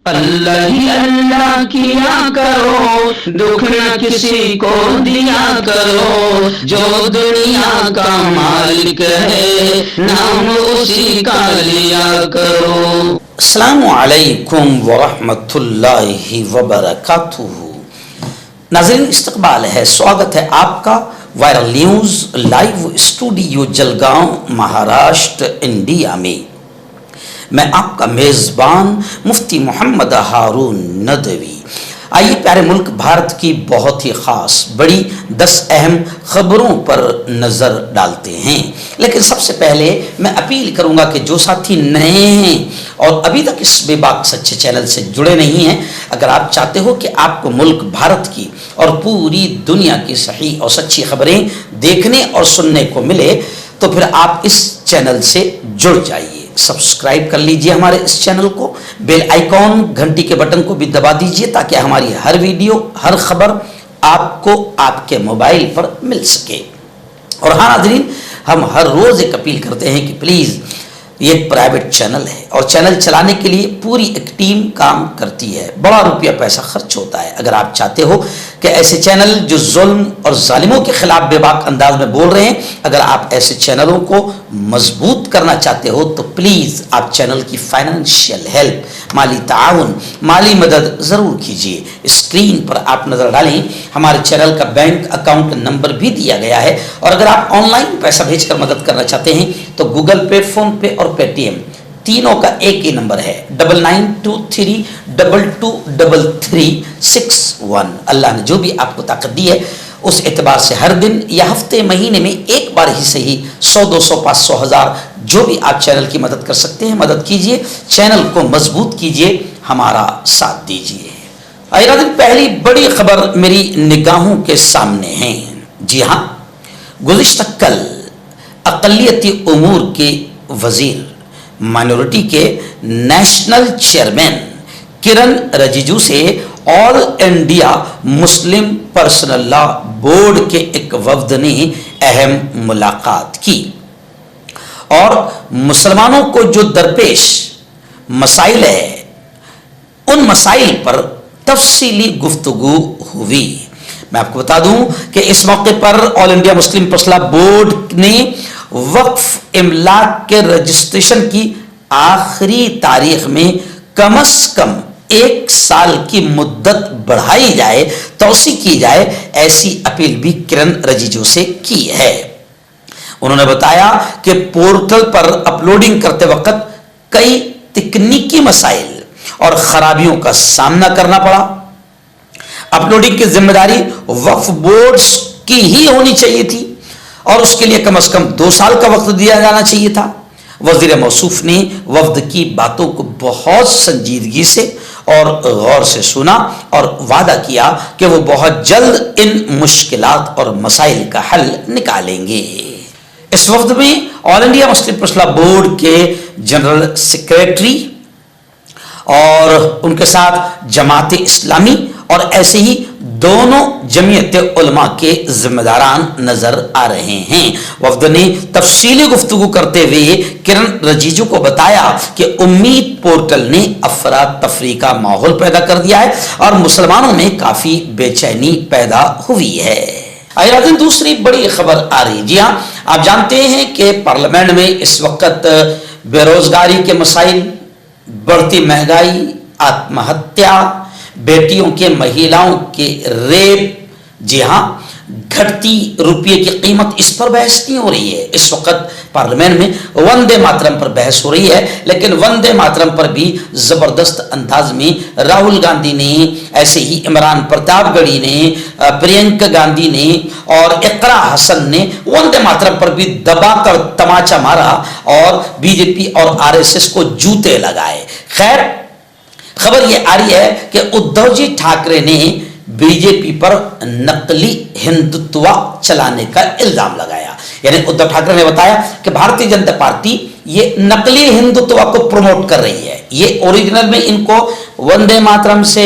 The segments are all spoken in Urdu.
اللہ ہی اللہ کیا کرو، دکھ نہ کسی کو دیا کرو، جو دنیا کا مالک ہے نام اسی کا لیا کرو۔ السلام علیکم ورحمۃ اللہ وبرکاتہ۔ ناظرین، استقبال ہے، سواگت ہے آپ کا viral news live studio Jalgaon Maharashtra India میں۔ میں آپ کا میزبان مفتی محمد ہارون ندوی۔ آئیے پیارے ملک بھارت کی بہت ہی خاص بڑی 10 اہم خبروں پر نظر ڈالتے ہیں، لیکن سب سے پہلے میں اپیل کروں گا کہ جو ساتھی نئے ہیں اور ابھی تک اس بے باک سچے چینل سے جڑے نہیں ہیں، اگر آپ چاہتے ہو کہ آپ کو ملک بھارت کی اور پوری دنیا کی صحیح اور سچی خبریں دیکھنے اور سننے کو ملے تو پھر آپ اس چینل سے جڑ جائیے۔ سبسکرائب کر لیجئے ہمارے اس چینل کو، بیل آئیکن گھنٹی کے بٹن کو بھی دبا دیجئے تاکہ ہماری ہر ویڈیو ہر خبر آپ کو آپ کے موبائل پر مل سکے۔ اور ہاں ناظرین، ہم ہر روز ایک اپیل کرتے ہیں کہ پلیز یہ ایک پرائیویٹ چینل ہے اور چینل چلانے کے لیے پوری ایک ٹیم کام کرتی ہے، بڑا روپیہ پیسہ خرچ ہوتا ہے۔ اگر آپ چاہتے ہو کہ ایسے چینل جو ظلم اور ظالموں کے خلاف بے باک انداز میں بول رہے ہیں، اگر آپ ایسے چینلوں کو مضبوط کرنا چاہتے ہو تو پلیز آپ چینل کی فائنینشیل ہیلپ، مالی تعاون، مالی مدد ضرور کیجیے۔ اسکرین پر آپ نظر ڈالیں، ہمارے چینل کا بینک اکاؤنٹ نمبر بھی دیا گیا ہے، اور اگر آپ آن لائن پیسہ بھیج کر مدد کرنا چاہتے ہیں تو گوگل پے، فون پے اور پے ٹی ایم تینوں کا ایک ہی نمبر ہے، 9923223361۔ اللہ نے جو بھی آپ کو طاقت دی ہے اس اعتبار سے ہر دن یا ہفتے مہینے میں ایک بار ہی صحیح 100 200 500 1000 جو بھی آپ چینل کی مدد کر سکتے ہیں مدد کیجئے، چینل کو مضبوط کیجئے، ہمارا ساتھ دیجئے۔ پہلی بڑی خبر میری نگاہوں کے سامنے ہے۔ جی ہاں، گزشتہ کل اقلیتی امور کے وزیر، مائنورٹی کے نیشنل چیئرمین کرن رجیجو سے آل انڈیا مسلم پرسنل لا بورڈ کے ایک وفد نے اہم ملاقات کی اور مسلمانوں کو جو درپیش مسائل ہے ان مسائل پر تفصیلی گفتگو ہوئی۔ میں آپ کو بتا دوں کہ اس موقع پر آل انڈیا مسلم پرسنل لا بورڈ نے وقف املاک کے رجسٹریشن کی آخری تاریخ میں کم از کم 1 سال کی مدت بڑھائی جائے، توسیع کی جائے، ایسی اپیل بھی کرن رجیجو سے کی ہے۔ انہوں نے بتایا کہ پورٹل پر اپلوڈنگ کرتے وقت کئی تکنیکی مسائل اور خرابیوں کا سامنا کرنا پڑا۔ اپلوڈنگ کی ذمہ داری وقف بورڈز کی ہی ہونی چاہیے تھی اور اس کے لیے کم از کم 2 سال کا وقت دیا جانا چاہیے تھا۔ وزیر موصوف نے وفد کی باتوں کو بہت سنجیدگی سے اور غور سے سنا اور وعدہ کیا کہ وہ بہت جلد ان مشکلات اور مسائل کا حل نکالیں گے۔ اس وفد میں آل انڈیا مسلم پرسنل لا بورڈ کے جنرل سیکریٹری اور ان کے ساتھ جماعت اسلامی اور ایسے ہی دونوں جمعیت علماء کے ذمہ داران نظر آ رہے ہیں۔ وفد نے تفصیلی گفتگو کرتے ہوئے کرن رجیجو کو بتایا کہ امید پورٹل نے افراتفری کا ماحول پیدا کر دیا ہے اور مسلمانوں میں کافی بے چینی پیدا ہوئی ہے۔ دوسری بڑی خبر آ رہی، جی ہاں، آپ جانتے ہیں کہ پارلیمنٹ میں اس وقت بے روزگاری کے مسائل، بڑھتی مہنگائی، آتم ہتیا، بیٹیوں کے مہیلاؤں کے ریپ، جی ہاں، گھٹتی روپیے کی قیمت، اس پر بحث نہیں ہو رہی ہے۔ اس وقت پارلیمنٹ میں وندے ماترم پر بحث ہو رہی ہے، لیکن وندے ماترم پر بھی زبردست انداز میں راہل گاندھی نے، ایسے ہی عمران پرتاپ گڑھی نے، پرینکا گاندھی نے اور اقرا حسن نے وندے ماترم پر بھی دبا کر تماچا مارا اور بی جے پی اور RSS کو جوتے لگائے۔ خیر، خبر یہ آ رہی ہے کہ ادھو جی ٹھاکرے نے بی جے پی پر نقلی ہندوتوا چلانے کا الزام لگایا۔ یعنی ادھو ٹھاکرے نے بتایا کہ بھارتیہ جنتا پارٹی یہ نقلی ہندوتوا کو پروموٹ کر رہی ہے، یہ اوریجنل میں ان کو وندے ماترم سے،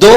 2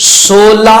16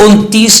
29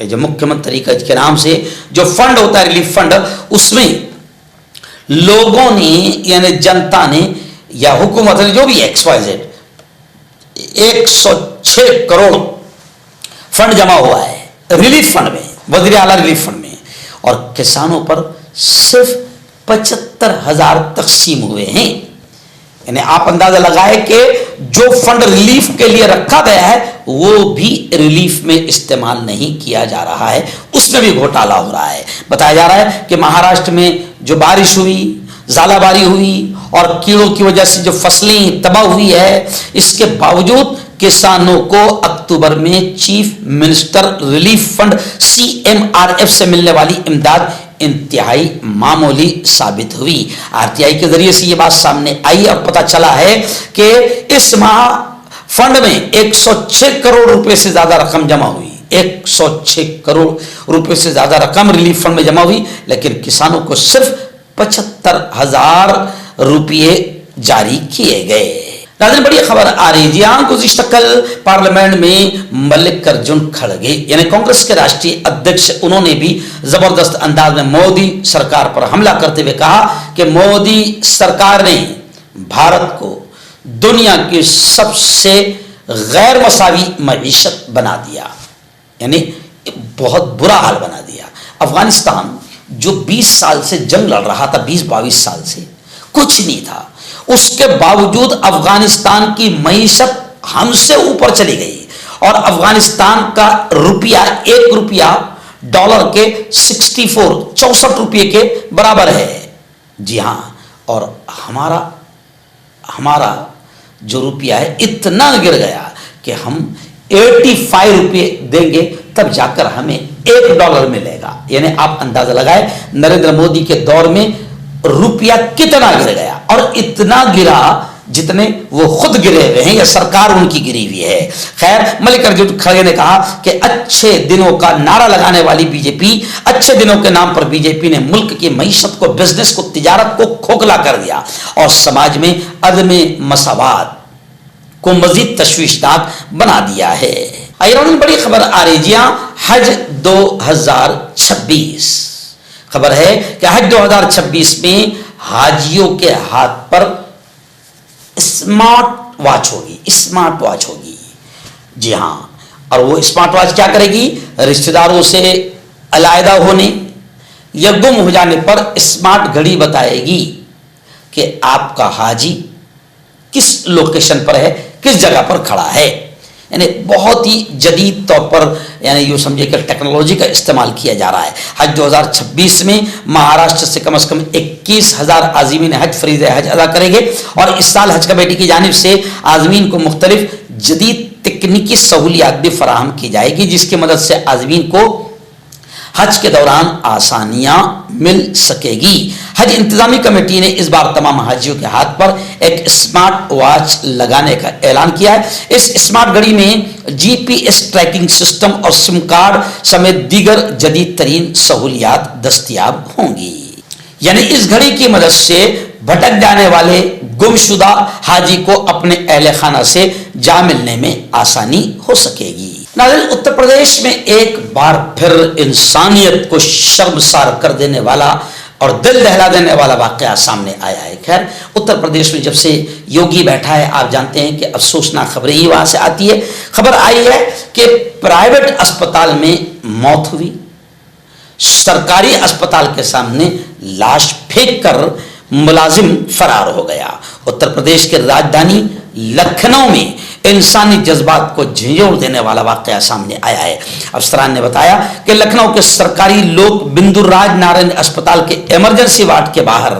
جو مکھیہ منتری کے نام سے جو فنڈ ہوتا ہے ریلیف فنڈ, اس میں لوگوں نے یعنی جنتا نے یا حکومت نے جو بھی XYZ 106 کروڑ فنڈ جمع ہوا ہے ریلیف فنڈ میں, وزیر اعلیٰ ریلیف فنڈ میں, اور کسانوں پر صرف 75,000 تقسیم ہوئے ہیں. یعنی آپ اندازہ لگائے کہ جو فنڈ ریلیف کے لیے رکھا گیا ہے وہ بھی ریلیف میں استعمال نہیں کیا جا رہا ہے, اس میں بھی گھوٹالہ ہو رہا ہے. بتایا جا رہا ہے کہ مہاراشٹر میں جو بارش ہوئی, ژالہ باری ہوئی اور کیڑوں کی وجہ سے جو فصلیں تباہ ہوئی ہے, اس کے باوجود کسانوں کو اکتوبر میں chief minister relief fund CMRF سے ملنے والی امداد انتہائی معمولی ثابت ہوئی. RTI کے ذریعے سے یہ بات سامنے آئی اور پتہ چلا ہے کہ اس ماہ فنڈ میں 106 کروڑ روپے سے زیادہ رقم جمع ہوئی. 106 کروڑ روپے سے زیادہ رقم ریلیف فنڈ میں جمع ہوئی, لیکن کسانوں کو صرف 75,000 روپے جاری کیے گئے. ناظرین بڑی خبر آ رہی جی ہاں, گزشتہ کل پارلیمنٹ میں ملک ارجن کھڑگے یعنی کانگریس کے راشٹری ادھیکش, انہوں نے بھی زبردست انداز میں مودی سرکار پر حملہ کرتے ہوئے کہا کہ مودی سرکار نے بھارت کو دنیا کی سب سے غیر مساوی معیشت بنا دیا, یعنی بہت برا حال بنا دیا. افغانستان جو 20 سال سے جنگ لڑ رہا تھا, 20-22 سال سے کچھ نہیں تھا, اس کے باوجود افغانستان کی معیشت ہم سے اوپر چلی گئی اور افغانستان کا روپیہ 1 روپیہ ڈالر کے 64 روپے کے برابر ہے. جی ہاں, اور ہمارا جو روپیہ ہے اتنا گر گیا کہ ہم 85 روپے دیں گے تب جا کر ہمیں 1 ڈالر ملے گا. یعنی آپ اندازہ لگائے نریندر مودی کے دور میں روپیہ کتنا گر گیا, اور اتنا گرا جتنے وہ خود گرے ہوئے ہیں یا سرکار ان کی گری ہوئی ہے. خیر, ملک ارجن کھڑگے نے کہا کہ اچھے دنوں کا نعرہ لگانے والی بی جے پی, اچھے دنوں کے نام پر بی جے پی نے ملک کی معیشت کو, بزنس کو, تجارت کو کھوکھلا کر دیا اور سماج میں عدم مساوات کو مزید تشویشناک بنا دیا ہے. ایران بڑی خبر آ رہی جی ہاں, حج 2026 خبر ہے کہ حج 2026 میں حاجیوں کے ہاتھ پر اسمارٹ واچ ہوگی. جی ہاں, اور وہ اسمارٹ واچ کیا کرے گی؟ رشتہ داروں سے علیحدہ ہونے یا گم ہو جانے پر اسمارٹ گھڑی بتائے گی کہ آپ کا حاجی کس لوکیشن پر ہے, کس جگہ پر کھڑا ہے. یعنی بہت ہی جدید طور پر یعنی یوں سمجھے کہ ٹیکنالوجی کا استعمال کیا جا رہا ہے. حج 2026 میں مہاراشٹر سے کم از کم 21,000 عازمین حج فریض حج ادا کریں گے, اور اس سال حج کمیٹی کی جانب سے عازمین کو مختلف جدید تکنیکی سہولیات بھی فراہم کی جائے گی, جس کی مدد سے عازمین کو حج کے دوران آسانیاں مل سکے گی. حج انتظامی کمیٹی نے اس بار تمام حاجیوں کے ہاتھ پر ایک اسمارٹ واچ لگانے کا اعلان کیا ہے. اس اسمارٹ گھڑی میں GPS ٹریکنگ سسٹم اور سم کارڈ سمیت دیگر جدید ترین سہولیات دستیاب ہوں گی. یعنی اس گھڑی کی مدد سے بھٹک جانے والے گمشدہ حاجی کو اپنے اہل خانہ سے جا ملنے میں آسانی ہو سکے گی. ناظرین, اتر پردیش میں ایک بار پھر انسانیت کو شرمسار کر دینے والا اور دل دہلا دینے والا واقعہ سامنے آیا ہے. خیر, اتر پردیش میں جب سے یوگی بیٹھا ہے آپ جانتے ہیں کہ افسوسناک خبریں ہی وہاں سے آتی ہے. خبر آئی ہے کہ پرائیویٹ اسپتال میں موت ہوئی, سرکاری اسپتال کے سامنے لاش پھینک کر ملازم فرار ہو گیا. اتر پردیش کے راجدھانی لکھنؤ میں انسانی جذبات کو جھنجھوڑ دینے والا واقعہ سامنے آیا ہے. افسران نے بتایا کہ لکھنؤ کے سرکاری لوک بندو راج نارائن اسپتال کے ایمرجنسی وارڈ کے باہر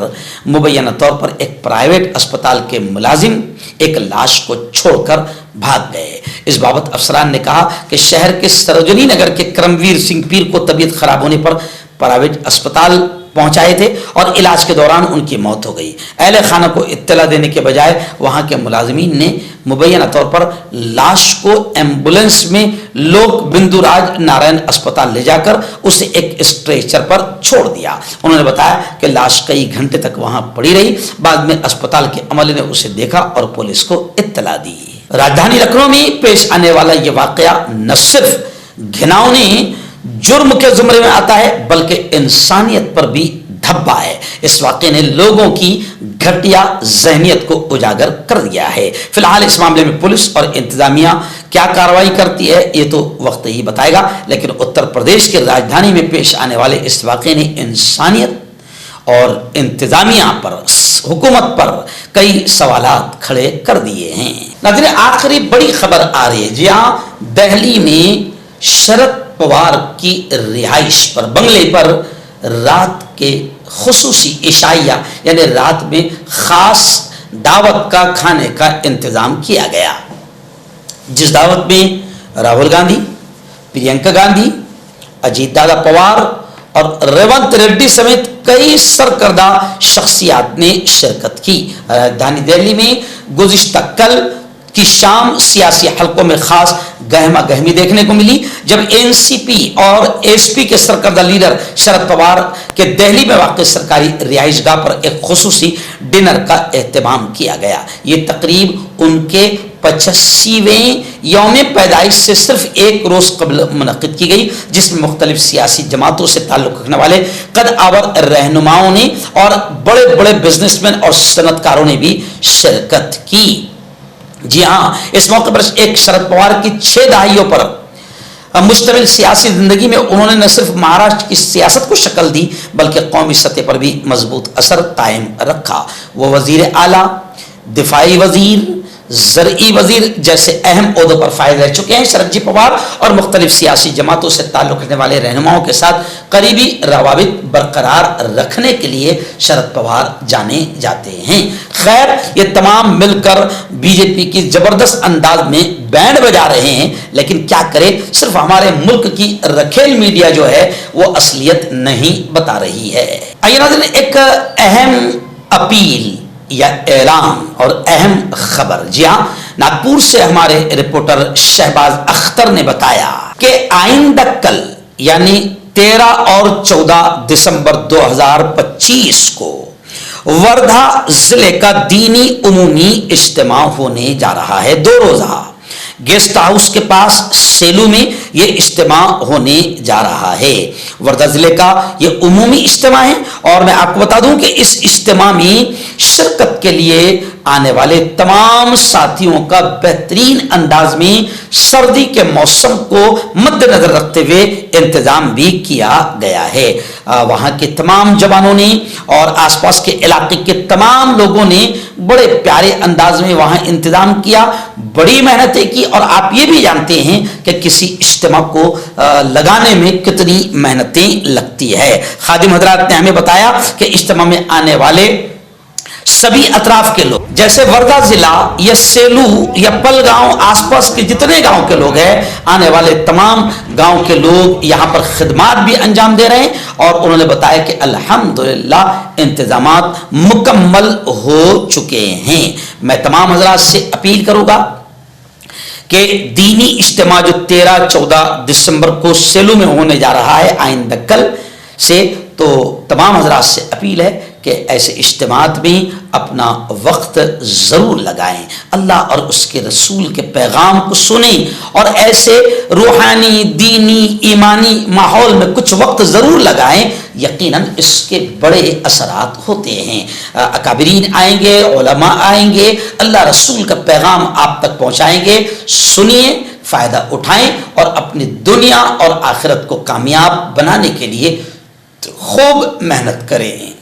مبینہ طور پر ایک پرائیویٹ اسپتال کے ملازم ایک لاش کو چھوڑ کر بھاگ گئے. اس بابت افسران نے کہا کہ شہر کے سروجنی نگر کے کرمویر سنگھ پیر کو طبیعت خراب ہونے پر پرائیویٹ اسپتال پہنچائے تھے اور علاج کے دوران ان کی موت ہو گئی. اہل خانہ کو اطلاع دینے کے بجائے وہاں کے ملازمین نے مبینہ طور پر لاش کو ایمبولینس میں لوک بندو راج نارائن اسپتال لے جا کر اسے ایک اسٹریچر پر چھوڑ دیا. انہوں نے بتایا کہ لاش کئی گھنٹے تک وہاں پڑی رہی. بعد میں اسپتال کے عملے نے اسے دیکھا اور پولیس کو اطلاع دی. راجدھانی لکھنؤ میں پیش آنے والا یہ واقعہ نہ صرف گھناؤنی جرم کے زمرے میں آتا ہے بلکہ انسانیت پر بھی دھبا ہے۔ اس واقعے نے لوگوں کی گھٹیا ذہنیت کو اجاگر کر دیا ہے۔ فی الحال اس معاملے میں پولیس اور انتظامیہ کیا کارروائی کرتی ہے یہ تو وقت ہی بتائے گا، لیکن اتر پردیش کے راجدھانی میں پیش آنے والے اس واقعے نے انسانیت اور انتظامیہ پر، حکومت پر کئی سوالات کھڑے کر دیے ہیں۔ ناظرین، آخری بڑی خبر آ رہی ہے، جی ہاں، دہلی میں شرد پوار کی رہائش پر، بنگلے پر رات کے خصوصی عشائیہ یعنی رات میں خاص دعوت کا کھانے کا انتظام کیا گیا، جس دعوت میں راہل گاندھی، پرینکا گاندھی، اجیت دادا پوار اور ریونت ریڈی سمیت کئی سرکردہ شخصیات نے شرکت کی۔ راجدھانی دہلی میں گزشتہ کل کی شام سیاسی حلقوں میں خاص گہما گہمی دیکھنے کو ملی، جب این سی پی اور ایس پی کے سرکردہ لیڈر شرد پوار کے دہلی میں واقع سرکاری رہائش گاہ پر ایک خصوصی ڈنر کا اہتمام کیا گیا۔ یہ تقریب ان کے 85ویں یوم پیدائش سے صرف ایک روز قبل منعقد کی گئی، جس میں مختلف سیاسی جماعتوں سے تعلق رکھنے والے قد آور رہنماؤں نے اور بڑے بڑے بزنس مین اور صنعت کاروں نے بھی شرکت کی۔ جی ہاں، اس موقع پر ایک شرد پوار کی 6 دہائیوں پر مشتمل سیاسی زندگی میں انہوں نے نہ صرف مہاراشٹر کی سیاست کو شکل دی بلکہ قومی سطح پر بھی مضبوط اثر قائم رکھا۔ وہ وزیر اعلیٰ، دفاعی وزیر، زرعی وزیر جیسے اہم عہدوں پر فائز رہ چکے ہیں۔ شرد جی پوار اور مختلف سیاسی جماعتوں سے تعلق رکھنے والے رہنماؤں کے ساتھ قریبی روابط برقرار رکھنے کے لیے شرد پوار جانے جاتے ہیں۔ خیر، یہ تمام مل کر بی جے پی کی زبردست انداز میں بینڈ بجا رہے ہیں، لیکن کیا کرے، صرف ہمارے ملک کی رکھیل میڈیا جو ہے وہ اصلیت نہیں بتا رہی ہے۔ آئیے ناظرین، ایک اہم اپیل یا اعلان اور اہم خبر، جی ہاں، ناگپور سے ہمارے رپورٹر شہباز اختر نے بتایا کہ آئندہ کل یعنی 13 اور 14 دسمبر 2025 کو وردھا ضلع کا دینی عمومی اجتماع ہونے جا رہا ہے، 2 روزہ گیسٹ ہاؤس کے پاس سیلو میں یہ اجتماع ہونے جا رہا ہے۔ وردھا ضلع کا یہ عمومی اجتماع ہے اور میں آپ کو بتا دوں کہ اس اجتماع میں شرکت کے لیے آنے والے تمام ساتھیوں کا بہترین انداز میں سردی کے موسم کو مد نظر رکھتے ہوئے انتظام بھی کیا گیا ہے۔ وہاں کے تمام جوانوں نے اور آس پاس کے علاقے کے تمام لوگوں نے بڑے پیارے انداز میں وہاں انتظام کیا، بڑی محنتیں کی، اور آپ یہ بھی جانتے ہیں کہ کسی اجتماع کو لگانے میں کتنی محنتیں لگتی ہے۔ خادم حضرات نے ہمیں بتایا کہ اجتماع میں آنے والے سبھی اطراف کے لوگ، جیسے وردھا ضلع یا سیلو یا پل گاؤں، آس پاس کے جتنے گاؤں کے لوگ ہیں، آنے والے تمام گاؤں کے لوگ یہاں پر خدمات بھی انجام دے رہے ہیں، اور انہوں نے بتایا کہ الحمدللہ انتظامات مکمل ہو چکے ہیں۔ میں تمام حضرات سے اپیل کروں گا کہ دینی اجتماع جو 13-14 دسمبر کو سیلو میں ہونے جا رہا ہے آئندہ کل سے، تو تمام حضرات سے اپیل ہے کہ ایسے اجتماعات میں اپنا وقت ضرور لگائیں، اللہ اور اس کے رسول کے پیغام کو سنیں، اور ایسے روحانی، دینی، ایمانی ماحول میں کچھ وقت ضرور لگائیں۔ یقیناً اس کے بڑے اثرات ہوتے ہیں۔ اکابرین آئیں گے، علماء آئیں گے، اللہ رسول کا پیغام آپ تک پہنچائیں گے، سنیے، فائدہ اٹھائیں اور اپنی دنیا اور آخرت کو کامیاب بنانے کے لیے خوب محنت کریں۔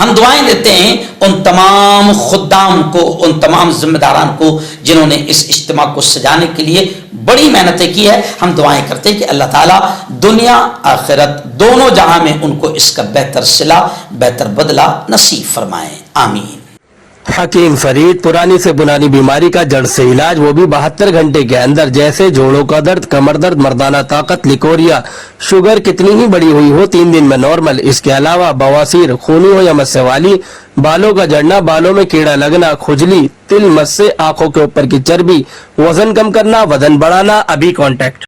ہم دعائیں دیتے ہیں ان تمام خدام کو، ان تمام ذمہ داران کو جنہوں نے اس اجتماع کو سجانے کے لیے بڑی محنتیں کی ہے۔ ہم دعائیں کرتے ہیں کہ اللہ تعالیٰ دنیا آخرت دونوں جہاں میں ان کو اس کا بہتر صلہ، بہتر بدلہ نصیب فرمائیں، آمین۔ حکیم فرید، پرانی سے پرانی بیماری کا جڑ سے علاج، وہ بھی 72 گھنٹے کے اندر، جیسے جوڑوں کا درد، کمر درد، مردانہ طاقت، لیکوریا، شوگر کتنی ہی بڑی ہوئی ہو 3 دن میں نارمل۔ اس کے علاوہ بواسیر، خونی ہو یا مسے والی، بالوں کا جڑنا، بالوں میں کیڑا لگنا، کھجلی، تل مسے، آنکھوں کے اوپر کی چربی، وزن کم کرنا، وزن بڑھانا، ابھی کانٹیکٹ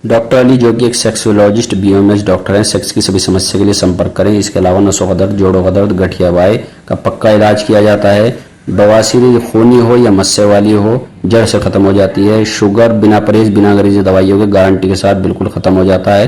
ڈاکٹر علی، جو کہ ایک سیکسولوجسٹ BMS ڈاکٹر ہیں، سیکس کی سبھی سمسیا کے لیے سمپرک کریں۔ اس کے علاوہ نسوں کا درد، جوڑوں کا درد، گٹھیا وائے کا پکا علاج کیا جاتا ہے۔ بواسیر خونی ہو یا مسے والی ہو، جڑ سے ختم ہو جاتی ہے۔ شوگر بنا پرہیز، بنا غریزی دوائیوں کے گارنٹی کے ساتھ بالکل ختم ہو جاتا ہے۔